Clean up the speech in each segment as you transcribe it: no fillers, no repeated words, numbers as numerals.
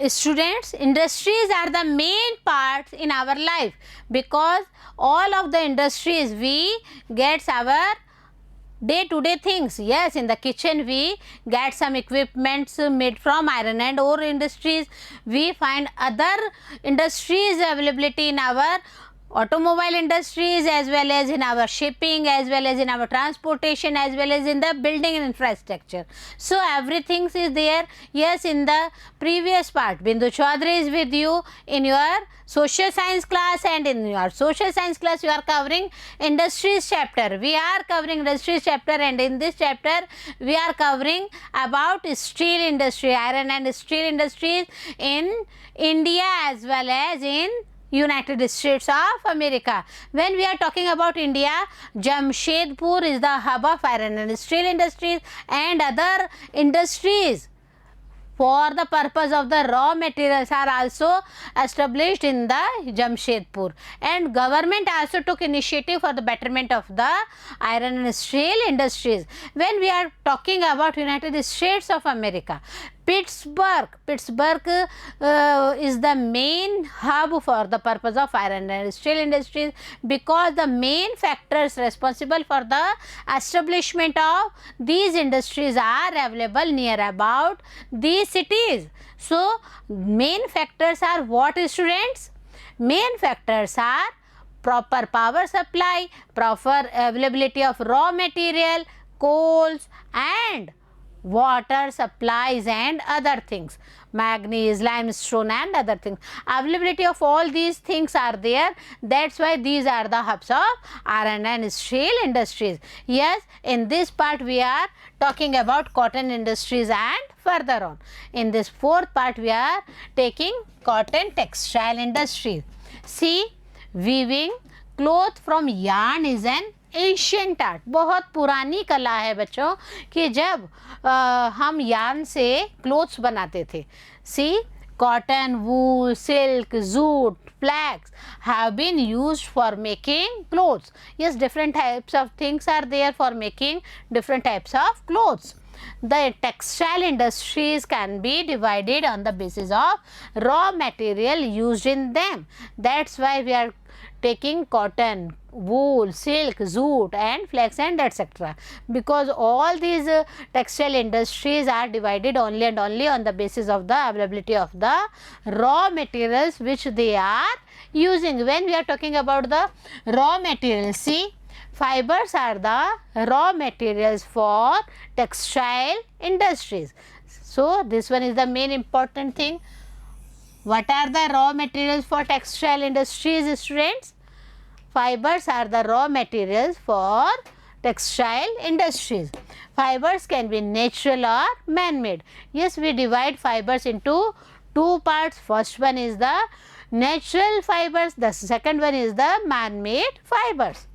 Students, industries are the main parts in our life, because all of the industries we get our day-to-day things. Yes, in the kitchen we get some equipments made from iron and ore industries. We find other industries availability in our automobile industries, as well as in our shipping, as well as in our transportation, as well as in the building infrastructure. So everything is there. Yes, in the previous part Bindu Chaudhary is with you in your social science class, and in your social science class you are covering industries chapter. We are covering industries chapter, and in this chapter we are covering about steel industry, iron and steel industries in India as well as in United States of America. When we are talking about India, Jamshedpur is the hub of iron and steel industries and other industries for the purpose of the raw materials are also established in the Jamshedpur, and government also took initiative for the betterment of the iron and steel industries. When we are talking about United States of America, Pittsburgh is the main hub for the purpose of iron and steel industries, because the main factors responsible for the establishment of these industries are available near about these cities. So, main factors are what, students? Main factors are proper power supply, proper availability of raw material, coals and water supplies and other things, manganese, limestone and other things. Availability of all these things are there. That's why these are the hubs of iron and steel industries. Yes, in this part we are talking about cotton industries, and further on in this fourth part we are taking cotton textile industries. See, weaving cloth from yarn is an ancient art, बहुत पुरानी कला है बच्चों, कि जब हम yarn से clothes बनाते थे. सी, cotton, wool, silk, jute, flax have been used for making clothes. Yes, different types of things are there for making different types of clothes. The textile industries can be divided on the basis of raw material used in them. That's why we are taking cotton, wool, silk, jute and flax and etc. Because all these textile industries are divided only and only on the basis of the availability of the raw materials which they are using. When we are talking about the raw materials, see, fibers are the raw materials for textile industries. So, this one is the main important thing. What are the raw materials for textile industries, students? Fibers are the raw materials for textile industries. Fibers can be natural or man-made. Yes, we divide fibers into two parts. First one is the natural fibers, the second one is the man-made fibers.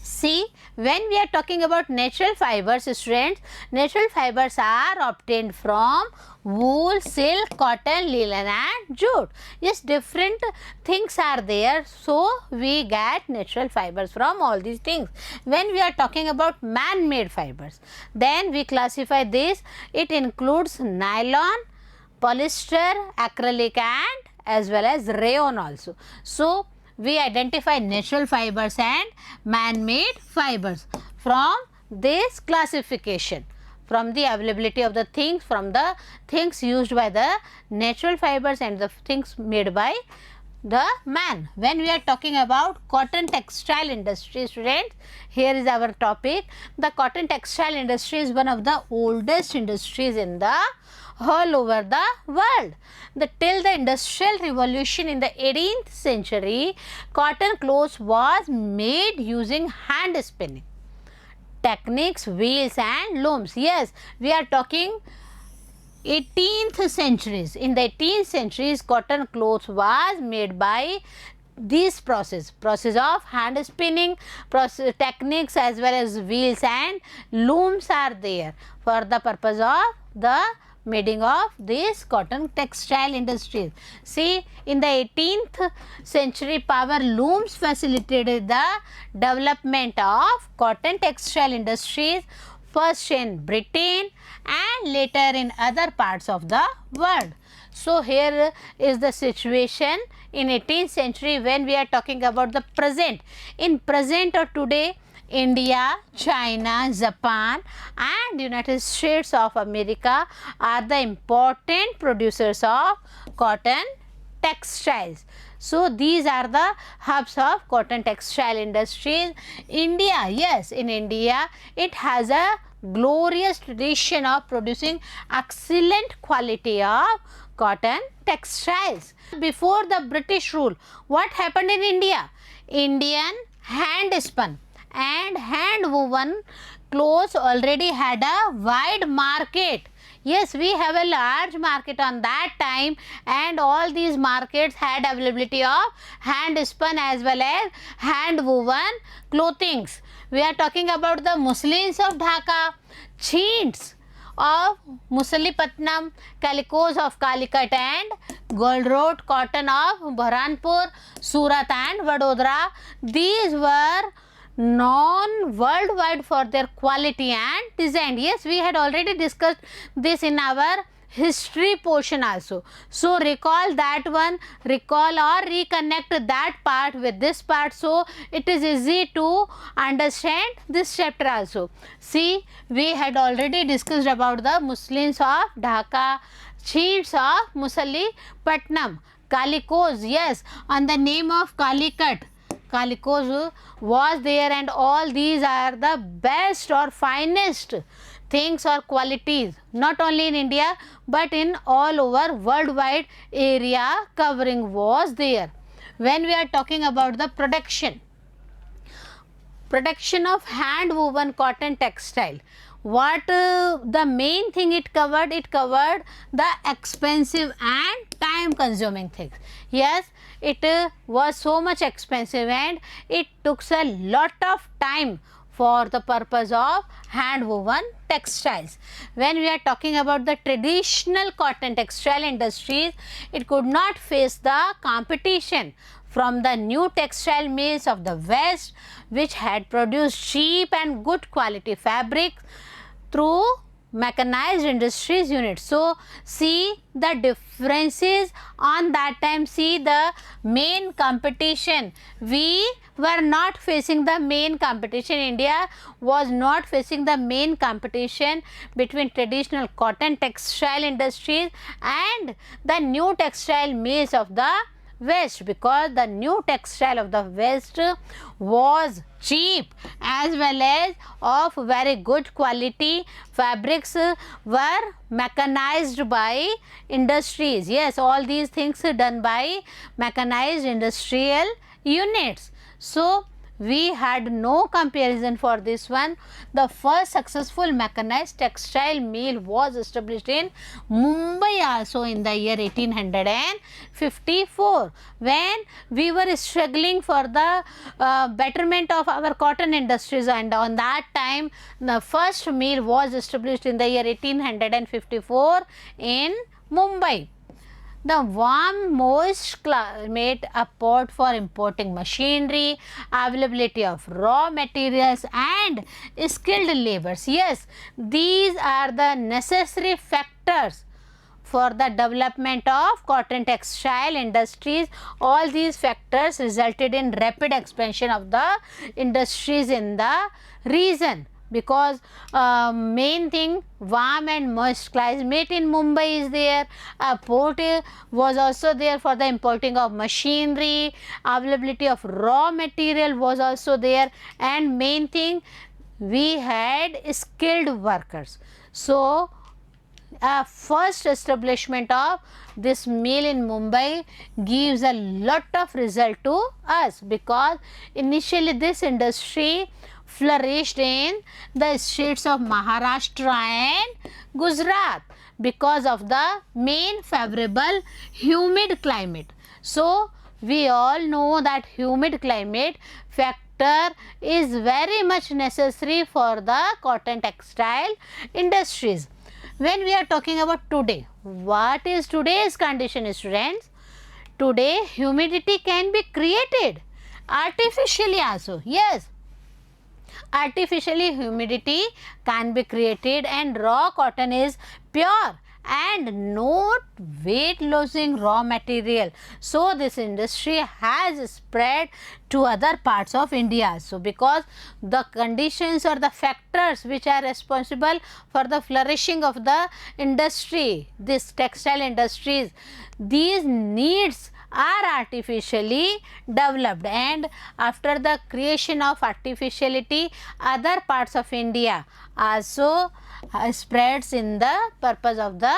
See, when we are talking about natural fibers, students, natural fibers are obtained from wool, silk, cotton, linen and jute. Yes, different things are there, so we get natural fibers from all these things. When we are talking about man-made fibers, then we classify this. It includes nylon, polyester, acrylic and as well as rayon also. So, we identify natural fibers and man-made fibers from this classification, from the availability of the things, from the things used by the natural fibers and the things made by the man. When we are talking about cotton textile industry, students, here is our topic. The cotton textile industry is one of the oldest industries in the all over the world. Till the industrial revolution in the 18th century, cotton clothes was made using hand spinning techniques, wheels and looms. Yes, we are talking 18th centuries. In the 18th centuries, cotton clothes was made by this process of hand spinning techniques as well as wheels and looms are there for the purpose of the making of these cotton textile industries. See, in the 18th century, power looms facilitated the development of cotton textile industries, first in Britain and later in other parts of the world. So here is the situation in 18th century when we are talking about the present. In present or today, India, China, Japan and United States of America are the important producers of cotton textiles. So these are the hubs of cotton textile industries. India, yes, in India it has a glorious tradition of producing excellent quality of cotton textiles. Before the British rule, what happened in India? Indian hand spun and hand woven clothes already had a wide market. Yes, we have a large market on that time, and all these markets had availability of hand spun as well as hand woven clothings. We are talking about the muslins of Dhaka, chintz of Musalipatnam, calicos of Calicut and gold wrought cotton of Bharanpur, Surat and Vadodara. These were known worldwide for their quality and design. Yes, we had already discussed this in our history portion also. So recall that one, recall or reconnect that part with this part, so it is easy to understand this chapter also. See, we had already discussed about the muslins of Dhaka, chintz of Musalipatnam, calicos, yes, on the name of Calicut. Calicos was there, and all these are the best or finest things or qualities, not only in India but in all over worldwide area covering was there. When we are talking about the production of hand woven cotton textile, what the main thing it covered the expensive and time consuming things. Yes, it was so much expensive and it took a lot of time for the purpose of hand woven textiles. When we are talking about the traditional cotton textile industries, it could not face the competition from the new textile mills of the West, which had produced cheap and good quality fabrics through mechanized industries units. So see the differences on that time. See the main competition. We were not facing the main competition. India was not facing the main competition between traditional cotton textile industries and the new textile mills of the West, because the new textile of the West was cheap as well as of very good quality. Fabrics were mechanized by industries. Yes, all these things are done by mechanized industrial units. So we had no comparison for this one. The first successful mechanized textile mill was established in Mumbai also in the year 1854, when we were struggling for the betterment of our cotton industries, and on that time the first mill was established in the year 1854 in Mumbai. The warm, moist climate afford for importing machinery, availability of raw materials and skilled laborers. Yes, these are the necessary factors for the development of cotton textile industries. All these factors resulted in rapid expansion of the industries in the region, because main thing, warm and moist climate in Mumbai is there. A port was also there for the importing of machinery, availability of raw material was also there, and main thing, we had skilled workers. So first establishment of this mill in Mumbai gives a lot of result to us, because initially this industry flourished in the states of Maharashtra and Gujarat because of the main favorable humid climate. So we all know that humid climate factor is very much necessary for the cotton textile industries. When we are talking about today, what is today's condition, students? Today humidity can be created artificially also. Yes, artificially humidity can be created and raw cotton is pure and not weight losing raw material. So this industry has spread to other parts of India. So because the conditions or the factors which are responsible for the flourishing of the industry, this textile industries, these needs are artificially developed, and after the creation of artificiality, other parts of India also spreads in the purpose of the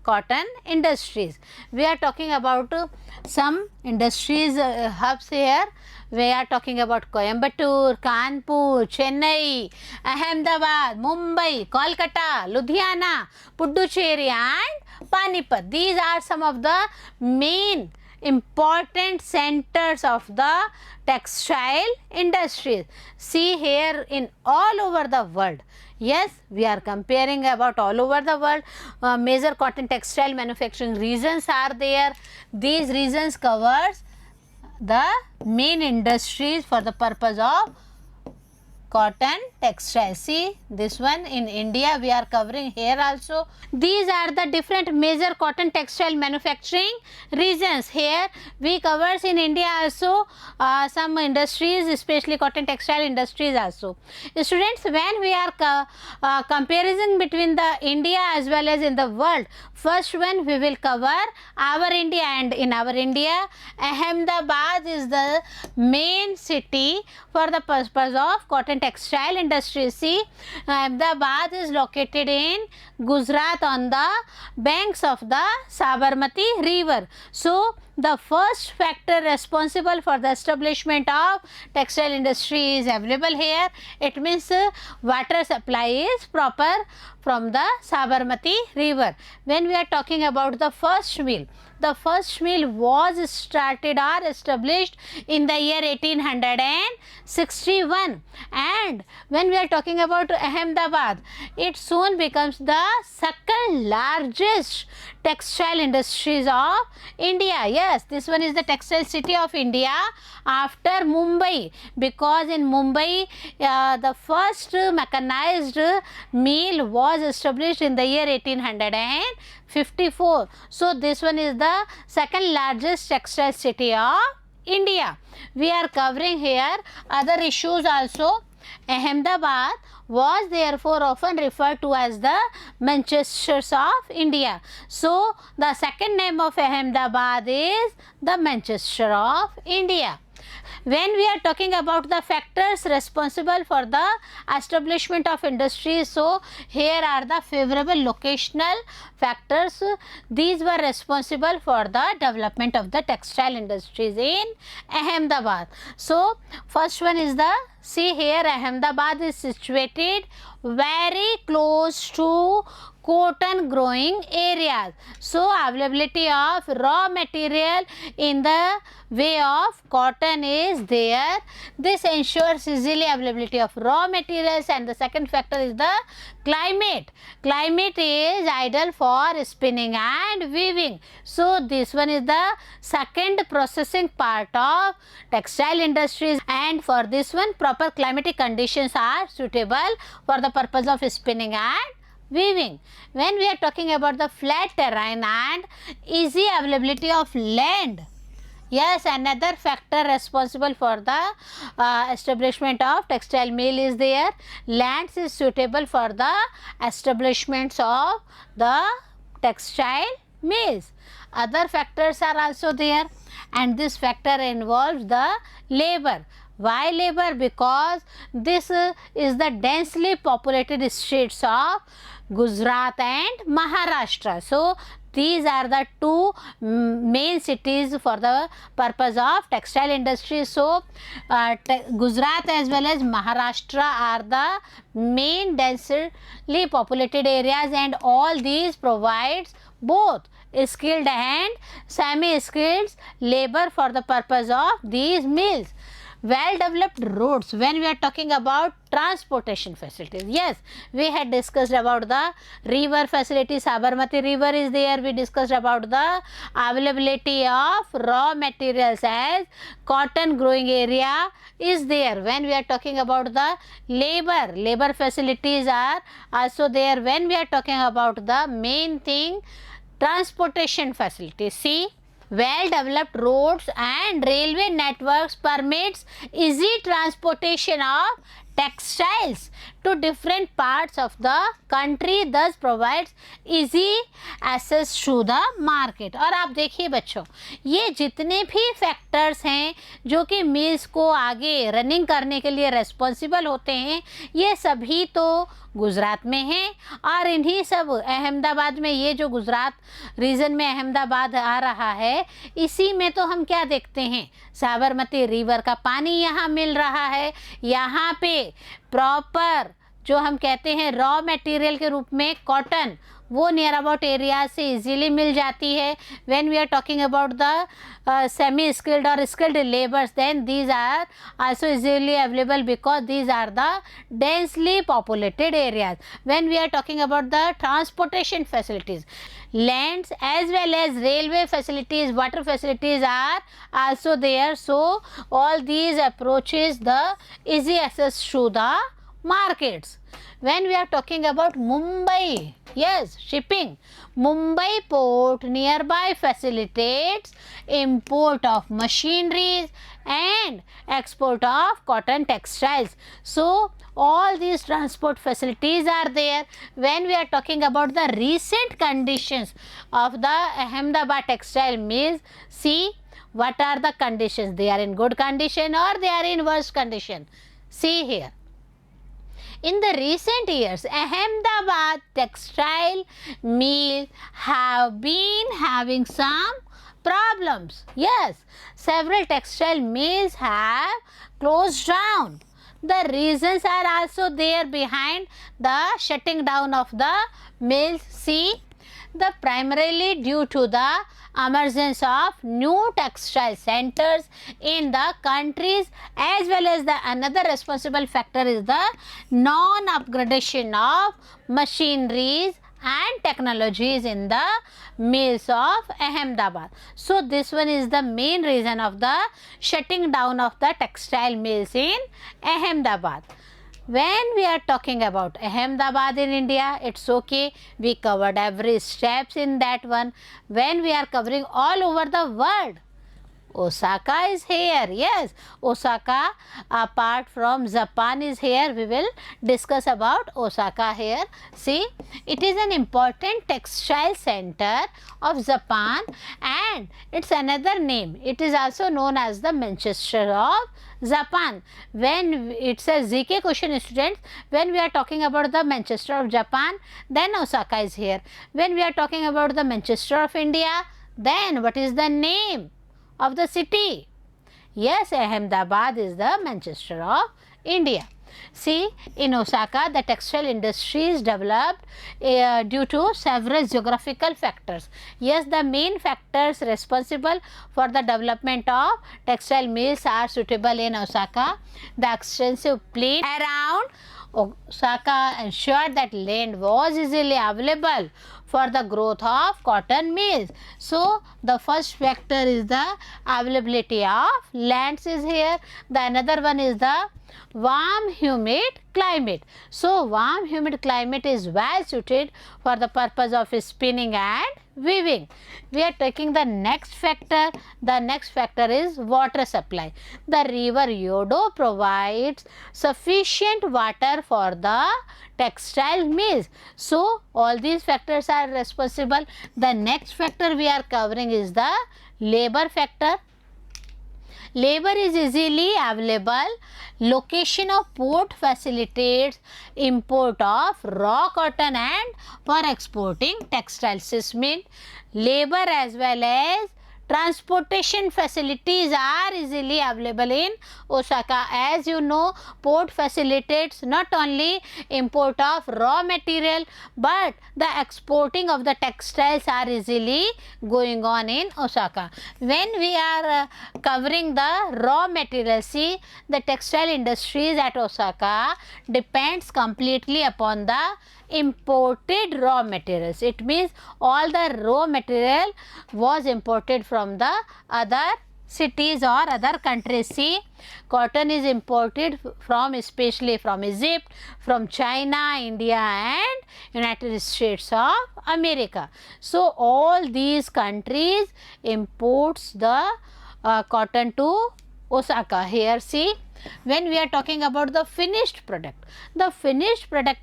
cotton industries. We are talking about some industries hubs here. We are talking about Coimbatore, Kanpur, Chennai, Ahmedabad, Mumbai, Kolkata, Ludhiana, Puducherry and Panipat. These are some of the main important centers of the textile industries. See here in all over the world. Yes, we are comparing about all over the world. Major cotton textile manufacturing regions are there. These regions covers the main industries for the purpose of cotton textile. See this one in India we are covering here also. These are the different major cotton textile manufacturing regions. Here we covers in India also some industries, especially cotton textile industries also. Students, when we are comparison between the India as well as in the world, first one we will cover our India, and in our India Ahmedabad is the main city for the purpose of cotton textile industry. See, Ahmedabad is located in Gujarat on the banks of the Sabarmati river. So the first factor responsible for the establishment of textile industry is available here. It means water supply is proper from the Sabarmati river. When we are talking about the first mill, the first mill was started or established in the year 1861, and when we are talking about Ahmedabad, it soon becomes the second largest textile industries of India. Yes, this one is the textile city of India after Mumbai, because in Mumbai the first mechanized mill was established in the year 1854. So this one is the second largest textile city of India. We are covering here other issues also. Ahmedabad was therefore often referred to as the Manchester of India. So the second name of Ahmedabad is the Manchester of India. When we are talking about the factors responsible for the establishment of industries, so here are the favorable locational factors. These were responsible for the development of the textile industries in Ahmedabad. So first one is the, see here Ahmedabad is situated very close to cotton growing areas. So availability of raw material in the way of cotton is there. This ensures easily availability of raw materials, and the second factor is the climate. Climate is ideal for spinning and weaving. So this one is the second processing part of textile industries, and for this one proper climatic conditions are suitable for the purpose of spinning and weaving. When we are talking about the flat terrain and easy availability of land, yes, another factor responsible for the establishment of textile mill is there. Lands is suitable for the establishments of the textile mills. Other factors are also there, and this factor involves the labor. Why labor? Because this is the densely populated states of Gujarat and Maharashtra. So these are the two main cities for the purpose of textile industry. So Gujarat as well as Maharashtra are the main densely populated areas, and all these provides both skilled and semi-skilled labor for the purpose of these mills. well developed roads. When we are talking about transportation facilities, yes, we had discussed about the river facilities. Sabarmati river is there. We discussed about the availability of raw materials as cotton growing area is there. When we are talking about the labor facilities are also there. When we are talking about the main thing, transportation facilities, see, well developed roads and railway networks permits easy transportation of textiles to different parts of the country, thus provides easy access to the market. और आप देखिए बच्चों, ये जितने भी factors हैं जो कि मिल्स को आगे रनिंग करने के लिए रेस्पॉन्सिबल होते हैं, ये सभी तो गुजरात में हैं। और इन्हीं सब अहमदाबाद में, ये जो गुजरात रीजन में अहमदाबाद आ रहा है, इसी में तो हम क्या देखते हैं, साबरमती रिवर का पानी यहाँ मिल रहा है। यहाँ पे प्रॉपर जो हम कहते हैं रॉ मटेरियल के रूप में कॉटन, वो नियर अबाउट एरिया से इजीली मिल जाती है। When we are talking about the semi skilled और skilled labours, then these are also easily available because these are the densely populated areas. When we are talking about the transportation facilities, lands as well as railway facilities, water facilities are also there. So all these approaches the easy access to the markets. When we are talking about Mumbai, yes, shipping, Mumbai port nearby facilitates import of machineries and export of cotton textiles. So all these transport facilities are there. When we are talking about the recent conditions of the Ahmedabad textile mills, see what are the conditions. They are in good condition or they are in worse condition. See here. In the recent years, Ahmedabad textile mills have been having some problems. Yes, several textile mills have closed down. The reasons are also there behind the shutting down of the mills. See, the primarily due to the emergence of new textile centers in the countries, as well as the another responsible factor is the non-upgradation of machineries and technologies in the mills of Ahmedabad. So this one is the main reason of the shutting down of the textile mills in Ahmedabad. When we are talking about Ahmedabad in India, it's okay, we covered every steps in that one. When we are covering all over the world, Osaka is here. Yes, Osaka apart from Japan is here. We will discuss about Osaka here. See, it is an important textile center of Japan and it's another name. It is also known as the Manchester of Japan. When it says GK question, students, when we are talking about the Manchester of Japan, then Osaka is here. When we are talking about the Manchester of India, then what is the name of the city? Yes, Ahmedabad is the Manchester of India. See, in Osaka, the textile industry is developed due to several geographical factors. Yes, the main factors responsible for the development of textile mills are suitable in Osaka. The extensive plain around Osaka ensured that land was easily available for the growth of cotton mills. So the first factor is the availability of lands is here. The another one is the warm humid climate. So warm humid climate is well suited for the purpose of spinning and weaving. We are taking the next factor. The next factor is water supply. The river Yodo provides sufficient water for the textile mills. So all these factors are responsible. The next factor we are covering is the labor factor. Labor is easily available. Location of port facilitates import of raw cotton and for exporting textiles. This means labor as well as Transportation facilities are easily available in Osaka. As you know, port facilitates not only import of raw material but the exporting of the textiles are easily going on in Osaka. When we are covering the raw material, see, the textile industries at Osaka depends completely upon the imported raw materials. It means all the raw material was imported from the other cities or other countries. See, cotton is imported from, especially from Egypt, from China, India and United States of America. So all these countries imports the cotton to Osaka. Here see, when we are talking about the finished product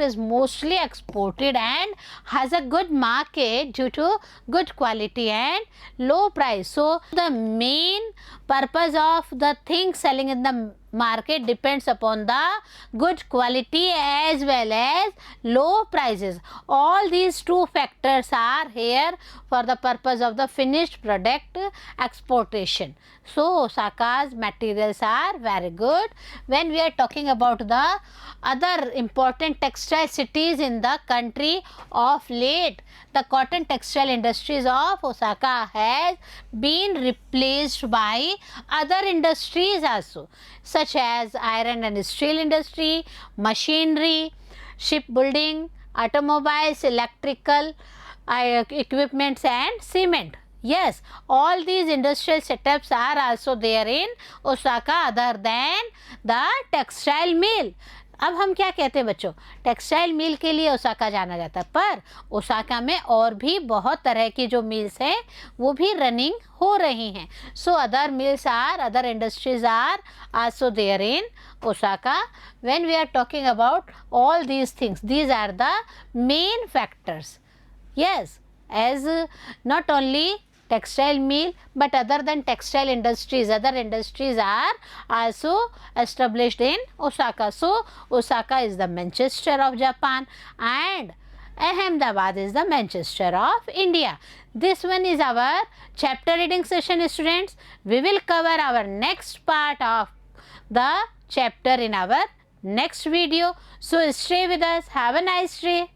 is mostly exported and has a good market due to good quality and low price. So the main purpose of the thing selling in the market depends upon the good quality as well as low prices. All these two factors are here for the purpose of the finished product exportation. So Osaka's materials are very good. When we are talking about the other important textile cities in the country, of late the cotton textile industries of Osaka has been replaced by other industries also, such as iron and steel industry, machinery, shipbuilding, automobiles, electrical equipments and cement. Yes, all these industrial setups are also there in Osaka other than the textile mill. अब हम क्या कहते हैं बच्चों, textile mill के लिए Osaka जाना जाता है, पर ओसाका में और भी बहुत तरह की जो मिल्स हैं वो भी रनिंग हो रही हैं. So other mills are, other industries are also there in Osaka. When we are talking about all these things, these are the main factors. Yes, as not only textile mill but other than textile industries, other industries are also established in Osaka. So Osaka is the Manchester of Japan and Ahmedabad is the Manchester of India. This one is our chapter reading session, students. We will cover our next part of the chapter in our next video. So stay with us. Have a nice day.